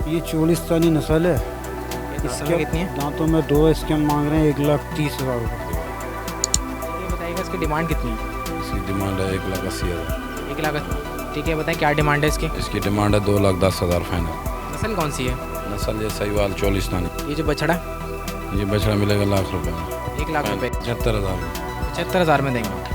ये चोलिस्तानी नस्ल है। इसके कितनी है? दांतों में दो, इसके हम मांग रहे हैं 1,30,000 रुपये। ये बताइएगा इसकी डिमांड कितनी है? इसकी डिमांड है 1,80,000। 1 लाख। ठीक है, बताएं क्या डिमांड है इसकी? इसकी डिमांड है 2,10,000 फाइनल। नस्ल कौन सी है? नस्ल ये सहीवाल चोलिस्तानी। ये जो बछड़ा ये बछड़ा मिलेगा ₹1,00,000 में। 1 लाख रुपये 75,000। 75,000 में देंगे।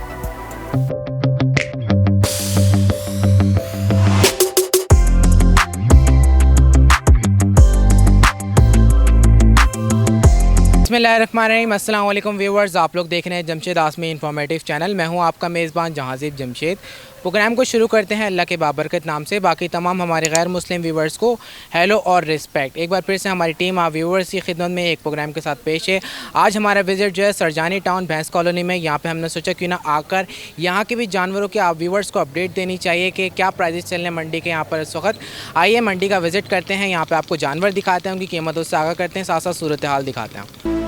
बिस्मिल्लाहिर्रहमानिर्रहीम। अस्सलाम वालेकुम व्यूवर्स, आप लोग देख रहे हैं जमशेद आसमी इंफॉर्मेटिव चैनल। मैं हूं आपका मेज़बान जहांज़ीब जमशेद। प्रोग्राम को शुरू करते हैं अल्लाह के बाबरकत नाम से। बाकी तमाम हमारे गैर मुस्लिम व्यूवर्स को हेलो और रिस्पेक्ट। एक बार फिर से हमारी टीम आप व्यूवर्स की खिदमत में एक प्रोग्राम के साथ पेश है। आज हमारा विज़िट जो है सरजानी टाउन भैंस कॉलोनी में। यहाँ पे हमने सोचा क्यों ना आकर यहाँ के भी जानवरों के आप व्यूवर्स को अपडेट देनी चाहिए कि क्या प्राइजेस चल रहे हैं मंडी के यहाँ पर इस वक्त। आइए मंडी का विज़िट करते हैं, यहाँ पर आपको जानवर दिखाते हैं, उनकी कीमतों से आगाह करते हैं, साथ साथ सूरत हाल दिखाते हैं।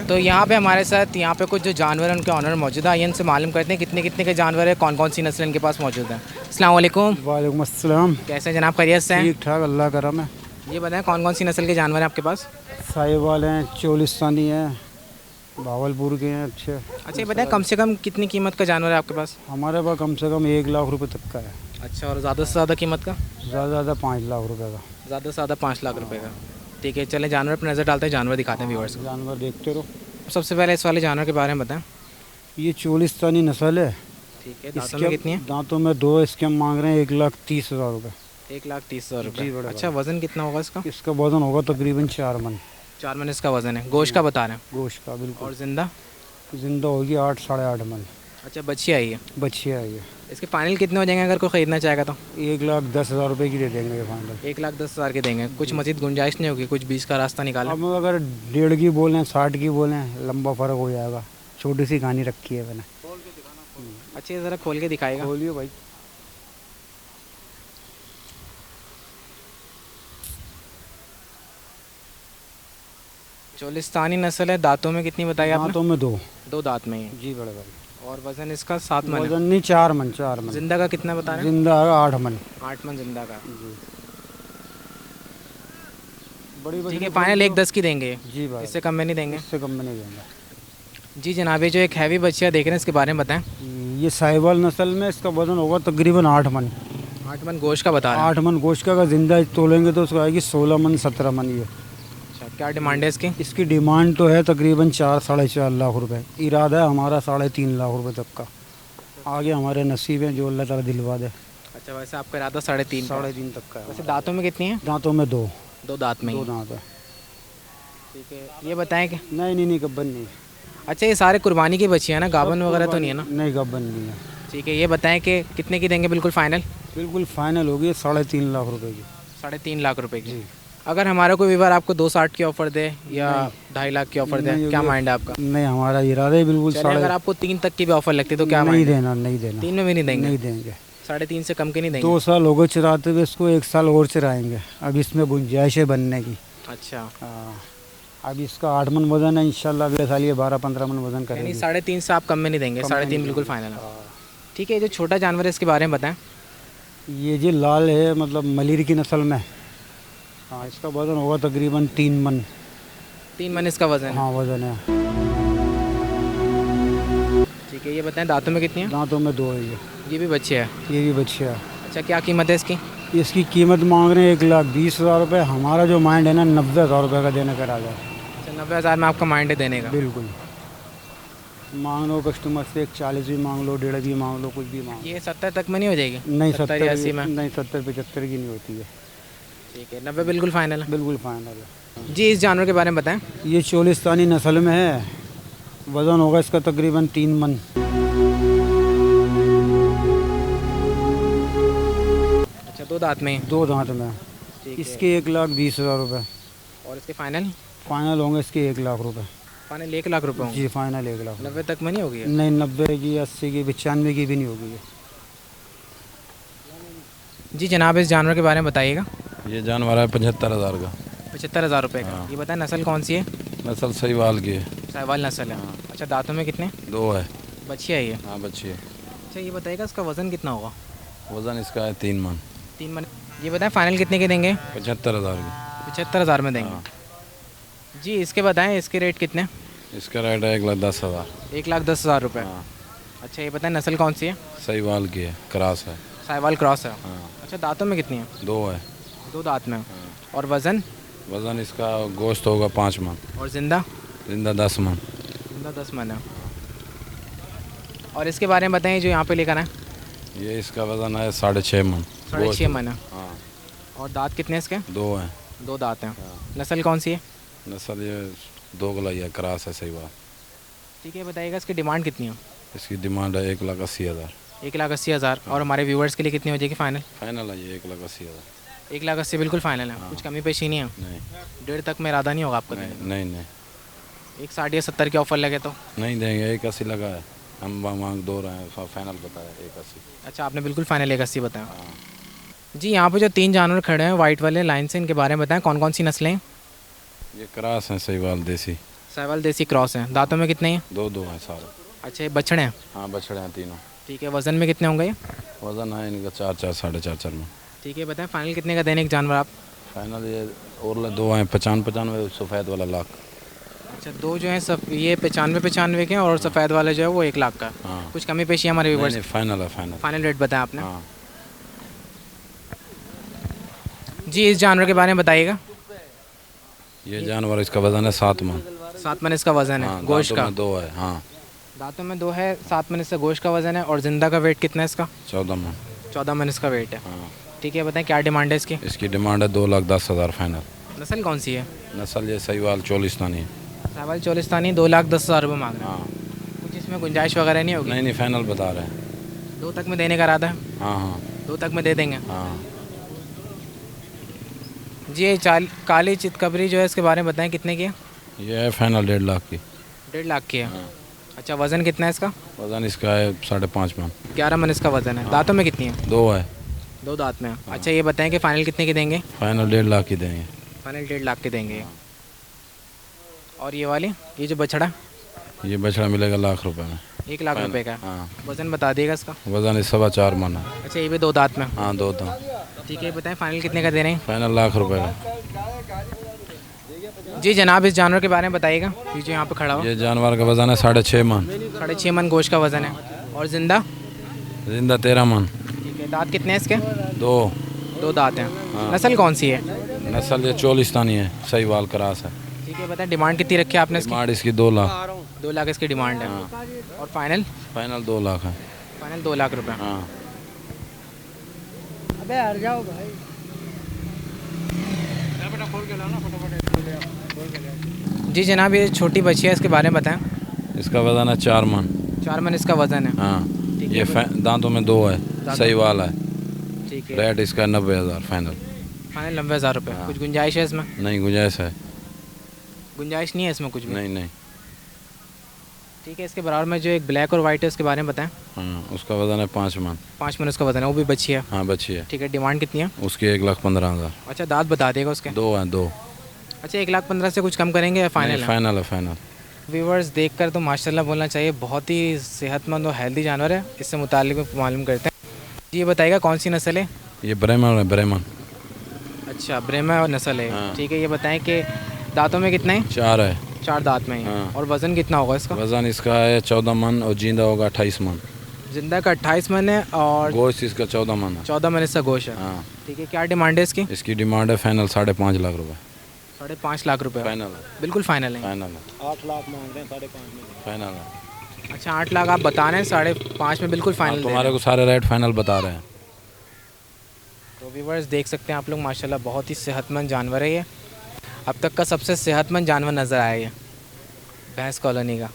तो यहाँ पे हमारे साथ यहाँ पे कुछ जो जानवर हैं उनके ऑनर मौजूद है। इनसे मालूम करते हैं कितने कितने के जानवर है, कौन कौन सी नस्ल इनके पास मौजूद है। अस्सलाम वालेकुम। वालेकुम अस्सलाम। कैसे हैं जनाब, खैरियत से हैं? ठीक ठाक, अल्लाह करम है। ये बताएं कौन कौन सी नस्ल के जानवर हैं आपके पास? साहिवाल हैं, चोलिस्तानी हैं, भावलपुर के हैं अच्छे। अच्छा, ये बताएं कम से कम कितनी कीमत का जानवर है आपके पास? हमारे पास कम से कम 1,00,000 रुपये तक का है। अच्छा, और ज़्यादा से ज़्यादा कीमत का? ज़्यादा से ज़्यादा 5,00,000 रुपये का। ज़्यादा से ज़्यादा 5 लाख रुपये का। ठीक है, चलें जानवर पर नज़र डालते हैं, जानवर दिखाते हैं व्यूअर्स को। जानवर देखते रहो। सबसे पहले इस वाले जानवर के बारे में बताएं। ये चोलिस्तानी नस्ल है। ठीक है, दांतों में कितनी है? दांतों में दो, इसके हम मांग रहे हैं 1,30,000 रुपये। 1,30,000 जी, रुपये। बड़ा अच्छा, वज़न कितना होगा इसका? इसका वजन होगा तकरीबन 4 मन। 4 मन इसका वज़न है। गोश्त का बता रहे हैं? गोश्त का बिल्कुल। और ज़िंदा? जिंदा होगी 8 साढ़े 8 मन। अच्छा, बच्ची आई है। बच्ची आई है। इसके फाइनल कितने हो जाएंगे अगर कोई ख़रीदना चाहेगा तो? 1,10,000 रुपये की दे देंगे फाइनल। 1,10,000 के देंगे। कुछ मज़ीद गुंजाइश नहीं होगी? कुछ 20 का रास्ता निकालें? अब अगर 1.5 की बोलें, 60 की बोलें, लंबा फ़र्क हो जाएगा। छोटी सी कहानी रखी है मैंने। अच्छा, ये ज़रा खोल के दिखाएगा। बोलिए भाई। चोलिस्तानी नस्ल है। दांतों में कितनी बताई आपने? दांतों में दो। 2 दांत में ही है। जी बड़े भाई। और वज़न इसका 7 मन है। वजन नहीं, 4 मन। 4 मन। जिंदा का कितना बता रहे हैं? जिंदा है 8 मन। 8 मन जिंदा का। जी। बड़ी ठीक है, फाइनल 1,10 की देंगे। जी भाई, इससे कम में नहीं देंगे? इससे कम में नहीं देंगे। जी जनाब, ये जो एक हैवी बच्चियाँ देख रहे हैं इसके बारे में बताएं। ये साहिवाल नस्ल में इसका वजन होगा तकरीबन 8 मन। 8 मन गोश्त का बता रहे हैं? 8 मन गोश्त का। अगर जिंदा तोलेंगे तो उसको आएगी 16 मन 17 मन। ये अच्छा, क्या डिमांड है इसकी? इसकी डिमांड तो है तकरीबन 4 साढ़े 4 लाख रुपए। इरादा है हमारा 3.5 लाख रुपए तक का। आगे हमारे नसीब हैं, जो अल्लाह ताला दिलवा दे। अच्छा, वैसे आपका इरादा 3.5? 3.5 तक का है। वैसे दांतों में कितनी है? दांतों में दो। 2 दांत में ही? 2 दांत है। ठीक है, ये बताएं कि नहीं गब्बन नहीं। अच्छा, ये सारे कुर्बानी की बच्चियाँ ना, गाभन वगैरह तो नहीं है ना? नहीं, गब्बन नहीं है। ठीक है, ये बताएं कि कितने की देंगे बिल्कुल फाइनल? बिल्कुल फाइनल होगी 3.5 लाख रुपए की। 3.5 लाख रुपए की। जी। अगर हमारा कोई व्यूअर आपको 2,60 की ऑफ़र दे या 2.5 लाख की ऑफ़र दे, क्या माइंड है आपका? नहीं, हमारा इरादा ही बिल्कुल चलिए, अगर आपको 3 तक की भी ऑफ़र लगती है तो क्या नहीं माइंड है? देना। नहीं देना। 3 में भी नहीं देंगे? नहीं देंगे। 3.5 से कम के नहीं देंगे? 2 साल हो गए चराते हुए इसको, 1 साल और चराएंगे। अब इसमें गुंजाइश है बनने की। अच्छा, हाँ। अब इसका 8 मन वजन है, इंशाल्लाह अगले साल ये 12-15 मन वजन यानी करेगी। 3.5 से आप कम में नहीं देंगे? 3.5 बिल्कुल फाइनल है। ठीक है, ये जो छोटा जानवर है इसके बारे में बताएं। ये जी लाल है, मतलब मलिर की नस्ल में। हाँ, इसका वजन होगा तकरीबन 3 मन। 3 मन इसका वजन है? हाँ, वजन है। ठीक है, ये बताएं दांतों में कितनी है? दांतों में 2 है ये। ये भी बच्चे है? ये भी बच्चे है। अच्छा, क्या कीमत है इसकी? इसकी कीमत मांग रहे हैं 1,20,000 रुपये। हमारा जो माइंड है ना 90,000 रुपये का देने का इरादा है। अच्छा, 90,000 में आपका माइंड है देने का? बिल्कुल। मांग लो कस्टमर से 140 भी मांग लो, 1.5 भी मांग लो, कुछ भी मांग लो। ये 70 तक में नहीं हो जाएगी? नहीं 70 या 80 में? नहीं 70-75 की नहीं होती है। ठीक है, 90 बिल्कुल फाइनल है। बिल्कुल फाइनल है। जी इस जानवर के बारे में बताएं। ये चोलिस्तानी नस्ल में है। वज़न होगा इसका तकरीबन 3 मन। अच्छा, 2 दांत में? 2 दांत में। ठीक है। इसके 1,20,000 रुपये। और इसके फाइनल? फाइनल होंगे इसके 1 लाख रुपये। फाइनल 1 लाख रुपए होंगे? जी फाइनल 1 लाख। 90 तक में नहीं होगी? नहीं 90 की, 80 की, 95 की भी नहीं होगी ये। जी जनाब इस जानवर के बारे में बताइएगा। ये जानवर है 75,000 का। 75,000 रुपये का। हाँ। ये बताएं नस्ल कौन सी है? नस्ल सहीवाल की है। साहिवाल नस्ल है। अच्छा, दांतों में कितने? 2 है। बच्ची है ये? हाँ बच्ची है। अच्छा, ये बताइएगा इसका वज़न कितना होगा? वज़न इसका है 3 मन। 3 मन। ये बताएं फाइनल कितने के देंगे? 75,000 की। 75,000 में देंगे। हाँ। जी इसके बताएं इसके रेट कितने? इसका रेट है 1,10,000। 1,10,000 रुपये। हाँ। अच्छा, ये बताएं नस्ल कौन सी है? सहीवाल की है, क्रॉस है। साहिवाल क्रॉस है। हाँ। अच्छा, दांतों में कितनी है? 2 है। 2 दांत में। हाँ। और वज़न? वज़न इसका गोश्त होगा 5 मन। और ज़िंदा? जिंदा 10 मन। ज़िंदा 10 मन है। और इसके बारे में बताएं जो यहाँ पे लेकर आए। ये इसका वज़न है 6.5 मन। 6.5 मन है। हाँ। और दांत कितने इसके? 2 है। 2 दांत हैं। हाँ। नस्ल कौन सी है? नस्ल ये 2 गलाई है, क्रॉस है सहीवाल। ठीक है, बताइएगा इसकी डिमांड कितनी है? इसकी डिमांड है 1,80,000। 1,80,000। और हमारे व्यूवर्स के लिए कितनी हो जाएगी फाइनल? फाइनल है ये 1,80,000। 1,80,000 बिल्कुल फाइनल है। हाँ। कुछ कमी पेशी नहीं है? नहीं 1.5 तक में इरादा नहीं होगा आपका? नहीं नहीं नहीं 1,60 या 70 के ऑफर लगे तो? नहीं देंगे। 1,80 लगा है, हम मांग 2 रहे हैं, फाइनल बताया 1,80। अच्छा, आपने बिल्कुल फाइनल 1,80 बताया। हाँ। जी यहाँ पे जो 3 जानवर खड़े हैं वाइट वाले लाइन से, इनके बारे में बताएं कौन कौन सी नस्लें हैं? ये क्रॉस है सहीवाल देसी। साहिवाल देसी क्रॉस है। दांतों में कितने हैं? 2 हैं सारे। अच्छा, ये बछड़े हैं? हाँ बछड़े हैं तीनों। ठीक है, वज़न में कितने होंगे ये? वज़न है इनका 4 साढ़े 4 मन। ठीक है, बताएं फाइनल कितने का देने एक जानवर आप? फाइनल ये और 2 हैं 95 सफ़ेद वाला लाख। अच्छा, 2 जो हैं सब ये 95 के हैं और सफ़ेद वाला जो है वो 1 लाख का। हाँ। कुछ कमी पेशी हमारे नहीं, व्यूवर्स? नहीं, फाइनल है फाइनल। फाइनल रेट बताया आपने? हाँ। जी इस जानवर के बारे में बताइएगा। ये जानवर इसका वज़न है 7 मन। 7 मन इसका वज़न है। हाँ, गोश्त दांतों का? में 2 है। हाँ। दांतों में 2 है। 7 मन इसका गोश्त का वज़न है। और ज़िंदा का वेट कितना है इसका? 14 मन। 14 मन इसका वेट है। हाँ। ठीक है, बताएं क्या डिमांड है इसकी? इसकी डिमांड है 2,10,000 फाइनल। नस्ल कौन सी है? नस्ल ये सहीवाल चोलिस्तानी है। साहिवाल चोलिस्तानी। 2,10,000 रुपये मांग रहे हैं। हाँ। कुछ इसमें गुंजाइश वगैरह नहीं होगी? नहीं नहीं फाइनल बता रहे हैं। 2 तक में देने का इरादा है? हाँ हाँ 2 तक में दे देंगे? हाँ। जी ये काली चितकबरी जो है इसके बारे में बताएं कितने की है? ये है फाइनल 1.5 लाख की। 1.5 लाख की है। हाँ। अच्छा, वज़न कितना है इसका? वज़न इसका है 5.5 मन। 11 मन इसका वज़न है। दांतों में कितनी है? 2 है। 2 दांत में है। अच्छा, ये बताएं कि फ़ाइनल कितने की देंगे? फाइनल 1.5 लाख की देंगे। फाइनल 1.5 लाख की देंगे। और ये वाली ये जो बछड़ा? ये बछड़ा मिलेगा लाख रुपए में। 1 लाख रुपए का? हाँ। वज़न बता दिएगा इसका? वज़न इस 4.25 मन है। अच्छा, ये भी 2 दांत में? हाँ 2 दांत। ठीक है, बताएं फाइनल कितने का दे रहे हैं? फाइनल लाख रुपए का। जी जनाब इस जानवर के बारे में बताइएगा। ये जो यहाँ पे खड़ा हो। ये जानवर का वज़न है 6.5 मन। 6.5 मन गोश्त का वज़न है। और ज़िंदा? जिंदा 13 मन। ठीक है, दांत कितने हैं इसके? 2 दांत हैं। हाँ। नस्ल कौन सी है? नस्ल ये चोलिस्तानी है, सहीवाल क्रॉस है। ठीक है, बताएं डिमांड कितनी रखी है आपने इसकी? डिमांड इसकी 2 लाख। 2 लाख इसकी डिमांड है। और फाइनल? फाइनल 2 लाख है। फाइनल 2 लाख रुपए। हाँ। अबे हट जाओ भाई। जी जनाब ये छोटी बच्ची है इसके बारे में बताएं। इसका वज़न है 4 मन। 4 मन इसका वज़न है। हाँ। ठीक ये है। दांतों में 2 है, सहीवाल है। ठीक है, रेट इसका 90,000 फाइनल। फाइनल 90,000 रुपये। हाँ। कुछ गुंजाइश है इसमें? नहीं गुंजाइश है। गुंजाइश नहीं है इसमें कुछ भी? नहीं नहीं। ठीक है, इसके बराबर में जो एक ब्लैक और वाइट है उसके बारे में बताएं। हाँ उसका वज़न है 5 मन। 5 मन उसका वज़न है। वो भी बच्ची है? हाँ बच्ची है। ठीक है, डिमांड कितनी है? उसकी 1,15,000। अच्छा, दांत बता देगा उसके? 2 हैं 2। अच्छा, 1,15,000 से कुछ कम करेंगे या फाइनल है? फाइनल है फाइनल। व्यूवर्स देखकर तो माशाल्लाह बोलना चाहिए, बहुत ही सेहतमंद और हेल्दी जानवर है। इससे मुतालिक में मालूम करते हैं। जी ये बताइएगा कौन सी नस्ल है? ये ब्रेमन है ब्रेमन। अच्छा, ब्रेमा और नस्ल है। हाँ। ठीक है, ये बताएं कि दांतों में कितने हैं? 4 है। 4 दांत में है। हाँ। और वज़न कितना होगा इसका? वज़न इसका है 14 मन और जिंदा होगा 28 मन। जिंदा का 28 मन है और गोश्त इसका 14 मन है। 14 मन इसका गोश्त है। हाँ। ठीक है, क्या डिमांड है इसकी? इसकी डिमांड है फाइनल 5.5 लाख रुपए। 5.5 लाख रुपए? फाइनल है। बिल्कुल फाइनल है। फाइनल है। 8 लाख मांग रहे हैं, 5.5 में फाइनल है। अच्छा 8 लाख आप बता रहे हैं, 5.5 में बिल्कुल फाइनल तुम्हारे को सारे रेट फाइनल बता रहे हैं। तो व्यूवर्स देख सकते हैं आप लोग, माशाल्लाह बहुत ही सेहतमंद जानवर है ये। अब तक का सबसे सेहतमंद जानवर नज़र आया ये भैंस कॉलोनी का।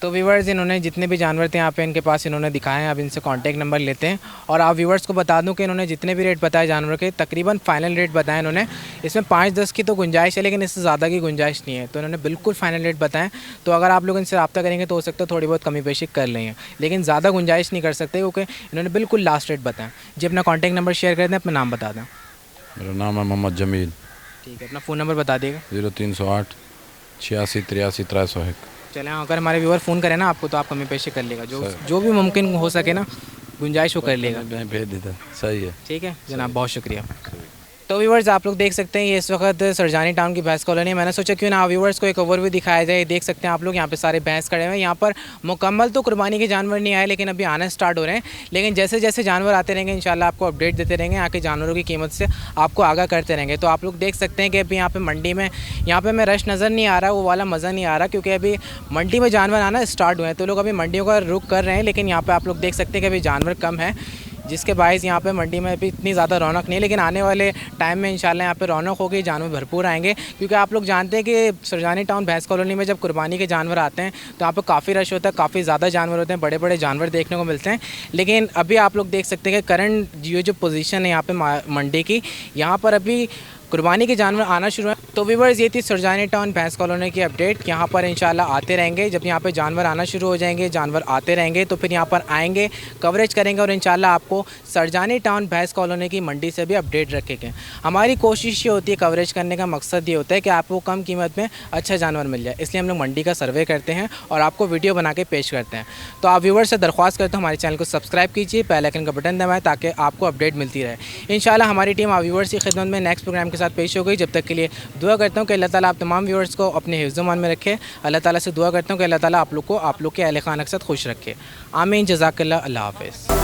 तो व्यूवर्स इन्होंने जितने भी जानवर थे यहाँ पे इनके पास इन्होंने दिखाए हैं। अब इनसे कांटेक्ट नंबर लेते हैं और आप व्यूवर्स को बता दूं कि इन्होंने जितने भी रेट बताए जानवर के तकरीबन फाइनल रेट बताए इन्होंने। इसमें 5-10 की तो गुंजाइश है, लेकिन इससे ज़्यादा की गुंजाइश नहीं है। तो इन्होंने बिल्कुल फाइनल रेट बताएं। तो अगर आप लोग इनसे रब्ता करेंगे तो हो सकता है थोड़ी बहुत कमी पेशी कर लेंगे, लेकिन ज़्यादा गुंजाइश नहीं कर सकते क्योंकि इन्होंने बिल्कुल लास्ट रेट बताएं। जी अपना कॉन्टैक्ट नंबर शेयर कर दें, अपना नाम बता दें। मेरा नाम है मोहम्मद जमील। ठीक है, अपना फ़ोन नंबर बता दिएगा। 0308 86 83 301। चलें, अगर हमारे व्यूवर फ़ोन करें ना आपको तो आप कमी पेशी कर लेगा, जो भी मुमकिन हो सके ना गुंजाइश वो कर लेगा। भेज देता, सही है। ठीक है जनाब, बहुत शुक्रिया। तो व्यूवर्स आप लोग देख सकते हैं ये इस वक्त सरजानी टाउन की भैंस कॉलोनी है। मैंने सोचा क्यों ना व्यूवर्स को एक ओवरव्यू दिखाया जाए। देख सकते हैं आप लोग यहाँ पे सारे भैंस खड़े हुए हैं। यहाँ पर मुकम्मल तो कुर्बानी के जानवर नहीं आए, लेकिन अभी आना स्टार्ट हो रहे हैं। लेकिन जैसे जैसे जानवर आते रहेंगे इंशाल्लाह आपको अपडेट देते रहेंगे, यहाँ के जानवरों की कीमत से आपको आगाह करते रहेंगे। तो आप लोग देख सकते हैं कि अभी यहाँ पर मंडी में यहाँ पर मैं रश नज़र नहीं आ रहा, वो वाला मज़ा नहीं आ रहा, क्योंकि अभी मंडी में जानवर आना स्टार्ट हुए हैं। तो लोग अभी मंडियों का रुख कर रहे हैं, लेकिन यहाँ पर आप लोग देख सकते हैं कि अभी जानवर कम है, जिसके बायस यहाँ पे मंडी में अभी इतनी ज़्यादा रौनक नहीं है। लेकिन आने वाले टाइम में इंशाल्लाह यहाँ पे रौनक होगी, जानवर भरपूर आएंगे। क्योंकि आप लोग जानते हैं कि सरजानी टाउन भैंस कॉलोनी में जब कुर्बानी के जानवर आते हैं तो यहाँ पे काफ़ी रश होता है, काफ़ी ज़्यादा जानवर होते हैं, बड़े बड़े जानवर देखने को मिलते हैं। लेकिन अभी आप लोग देख सकते हैं कि करंट जो पोजीशन है यहाँ पे मंडी की, यहाँ पर अभी कुर्बानी के जानवर आना शुरू है। तो व्यूवर्स ये थी सरजानी टाउन भैंस कॉलोनी की अपडेट। यहाँ पर इंशाल्लाह आते रहेंगे, जब यहाँ पे जानवर आना शुरू हो जाएंगे, जानवर आते रहेंगे तो फिर यहाँ पर आएंगे, कवरेज करेंगे और इंशाल्लाह आपको सरजानी टाउन भैंस कॉलोनी की मंडी से भी अपडेट रखेंगे। हमारी कोशिश ये होती है, कवरेज करने का मकसद ये होता है कि आपको कम कीमत में अच्छा जानवर मिल जाए, इसलिए हम लोग मंडी का सर्वे करते हैं और आपको वीडियो बना के पेश करते हैं। तो आप व्यूवर्स से दरख्वास्त करते हैं हमारे चैनल को सब्सक्राइब कीजिए, बेल आइकन का बटन दबाएँ ताकि आपको अपडेट मिलती रहे। इंशाल्लाह हमारी टीम आप व्यूवर्स की खिदमत में नेक्स्ट प्रोग्राम के साथ पेश हो गई। जब तक के लिए दुआ करता हूँ कि अल्लाह ताला आप तमाम व्यूअर्स को अपने हिफ्ज़-ओ-मान में रखे। अल्लाह ताला से दुआ करता हूँ कि अल्लाह ताला आप लोग को, आप लोग के अहल खाना के साथ खुश रखे। आमीन, जज़ाकल्लाह, अल्लाह हाफ़िज़।